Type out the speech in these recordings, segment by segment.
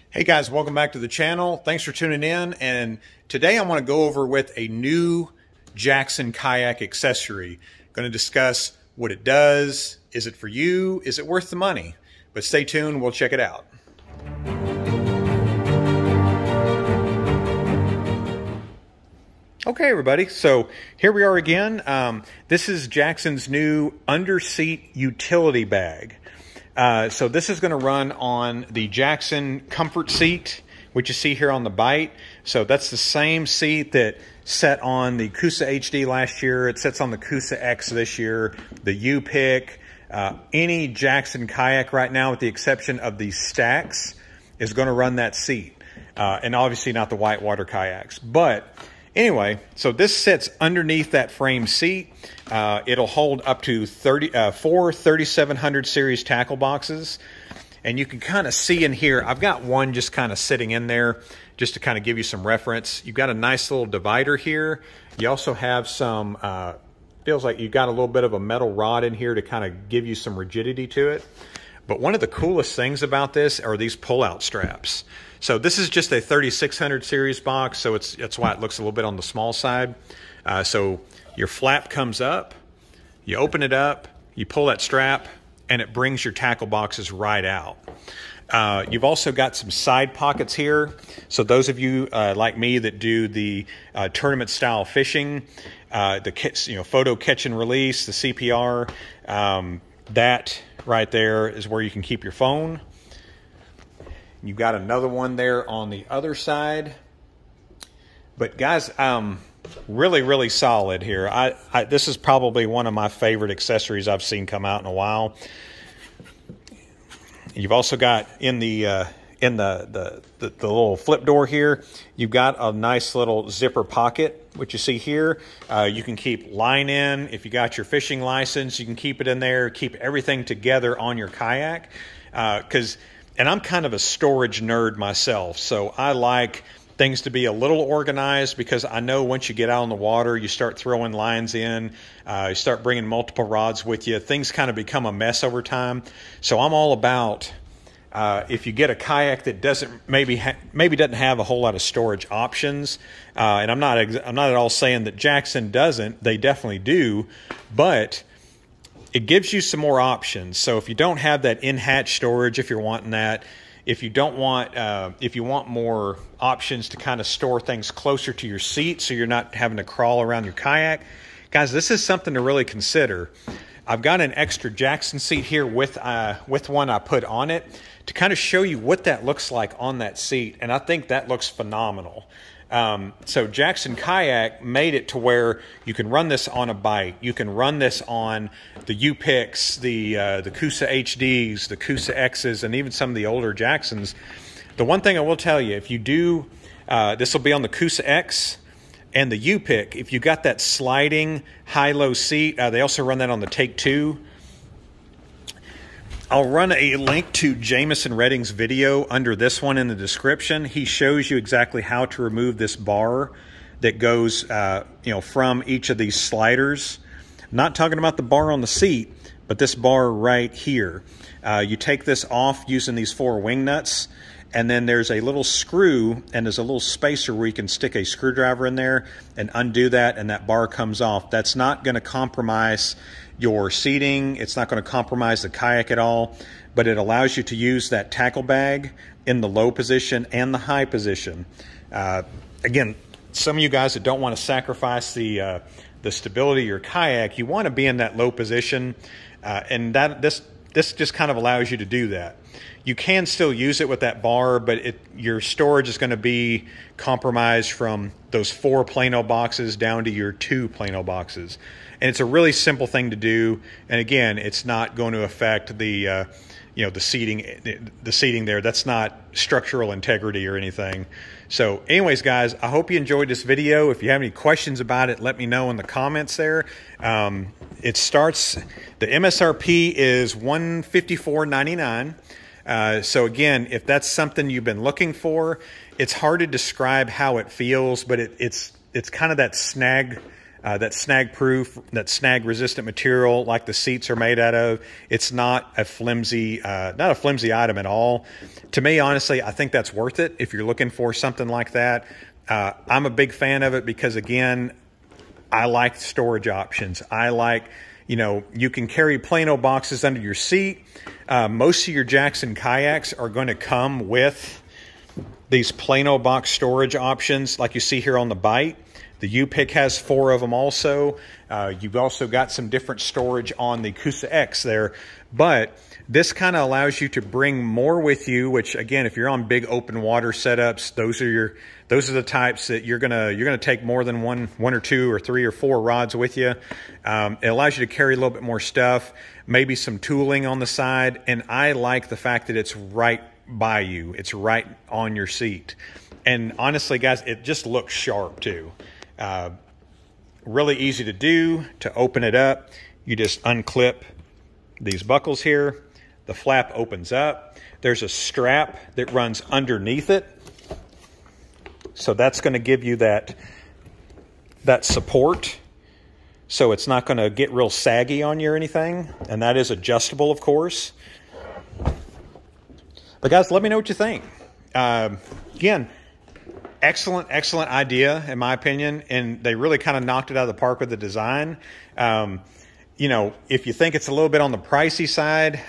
Hey guys, welcome back to the channel. Thanks for tuning in. And today I want to go over with a new Jackson kayak accessory. I'm going to discuss what it does. Is it for you? Is it worth the money? But stay tuned, we'll check it out. Okay, everybody, so here we are again. This is Jackson's new under-seat utility bag. So this is going to run on the Jackson comfort seat, which you see here on the bite. So that's the same seat that sat on the Coosa HD last year. It sits on the Coosa X this year, the U-Pick. Any Jackson kayak right now, with the exception of the Stacks, is going to run that seat. And obviously not the whitewater kayaks. But anyway, so this sits underneath that frame seat. It'll hold up to 4 3700 series tackle boxes. And you can kind of see in here, I've got one just kind of sitting in there just to kind of give you some reference. You've got a nice little divider here. You also have some, feels like you've got a little bit of a metal rod in here to kind of give you some rigidity to it. But one of the coolest things about this are these pull-out straps. So this is just a 3600 series box, so that's why it looks a little bit on the small side. So your flap comes up, you open it up, you pull that strap, and it brings your tackle boxes right out. You've also got some side pockets here. So those of you like me that do the tournament style fishing, the photo catch and release, the CPR, that right there is where you can keep your phone. You've got another one there on the other side. But guys, really solid here. This is probably one of my favorite accessories I've seen come out in a while. You've also got in the little flip door here, you've got a nice little zipper pocket, which you see here. You can keep line in. If you got your fishing license, you can keep it in there, keep everything together on your kayak. And I'm kind of a storage nerd myself, so I like things to be a little organized, because I know once you get out on the water, you start throwing lines in, you start bringing multiple rods with you, things kind of become a mess over time. So I'm all about, if you get a kayak that doesn't maybe doesn't have a whole lot of storage options, and I'm not at all saying that Jackson doesn't, they definitely do, but it gives you some more options. So if you don't have that in-hatch storage, if you're wanting that, if you don't want, if you want more options to kind of store things closer to your seat so you're not having to crawl around your kayak, guys, this is something to really consider. I've got an extra Jackson seat here with one I put on it to kind of show you what that looks like on that seat, and I think that looks phenomenal. So Jackson Kayak made it to where you can run this on a bite. You can run this on the U-Picks, the Coosa HDs, the Coosa X's, and even some of the older Jacksons. The one thing I will tell you, if you do, this will be on the Coosa X and the U-Pick. If you got that sliding high-low seat, they also run that on the Take 2. I'll run a link to Jamison Redding's video under this one in the description. He shows you exactly how to remove this bar that goes from each of these sliders. I'm not talking about the bar on the seat, but this bar right here. You take this off using these 4 wing nuts, and then there's a little screw, and there's a little spacer where you can stick a screwdriver in there and undo that, and that bar comes off. That's not going to compromise your seating. It's not going to compromise the kayak at all, but it allows you to use that tackle bag in the low position and the high position. Again, some of you guys that don't want to sacrifice the stability of your kayak, you want to be in that low position, and this just kind of allows you to do that. You can still use it with that bar, but your storage is going to be compromised from those 4 Plano boxes down to your 2 Plano boxes. And it's a really simple thing to do. And again, it's not going to affect the seating there. That's not structural integrity or anything. So anyways, guys, I hope you enjoyed this video. If you have any questions about it, let me know in the comments there. It starts, the MSRP is $154.99. So again, if that's something you've been looking for, it's hard to describe how it feels, but it's kind of that snag that's snag proof, that's snag resistant material like the seats are made out of. It's not a flimsy item at all. To me, honestly, I think that's worth it if you're looking for something like that. I'm a big fan of it because, again, I like storage options. I like, you can carry Plano boxes under your seat. Most of your Jackson kayaks are going to come with these Plano box storage options like you see here on the Bite. The U-Pick has 4 of them also. You've also got some different storage on the Coosa X there. But this kind of allows you to bring more with you, which, again, if you're on big open water setups, those are the types that you're gonna take more than one or 2 or 3 or 4 rods with you. It allows you to carry a little bit more stuff, maybe some tooling on the side, and I like the fact that it's right by you. It's right on your seat. And honestly, guys, it just looks sharp too. Really easy to do. To open it up, you just unclip these buckles here. The flap opens up. There's a strap that runs underneath it. So that's going to give you that support. So it's not going to get real saggy on you or anything. And that is adjustable, of course. But guys, let me know what you think. Again, excellent idea, in my opinion. And they really kind of knocked it out of the park with the design. If you think it's a little bit on the pricey side,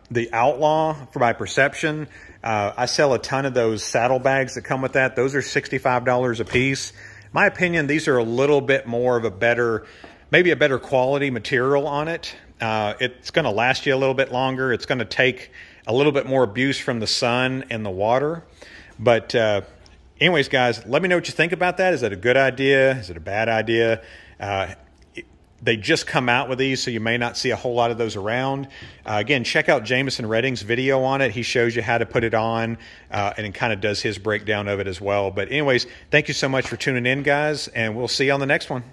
the Outlaw, for my perception, I sell a ton of those saddlebags that come with that. Those are $65 a piece. In my opinion, these are a little bit more of maybe a better quality material on it. It's going to last you a little bit longer. It's going to take a little bit more abuse from the sun and the water. But anyways, guys, let me know what you think about that. Is that a good idea? Is it a bad idea? They just come out with these, so you may not see a whole lot of those around. Again, check out Jameson Redding's video on it. He shows you how to put it on, and it kind of does his breakdown of it as well. But anyways, thank you so much for tuning in, guys, and we'll see you on the next one.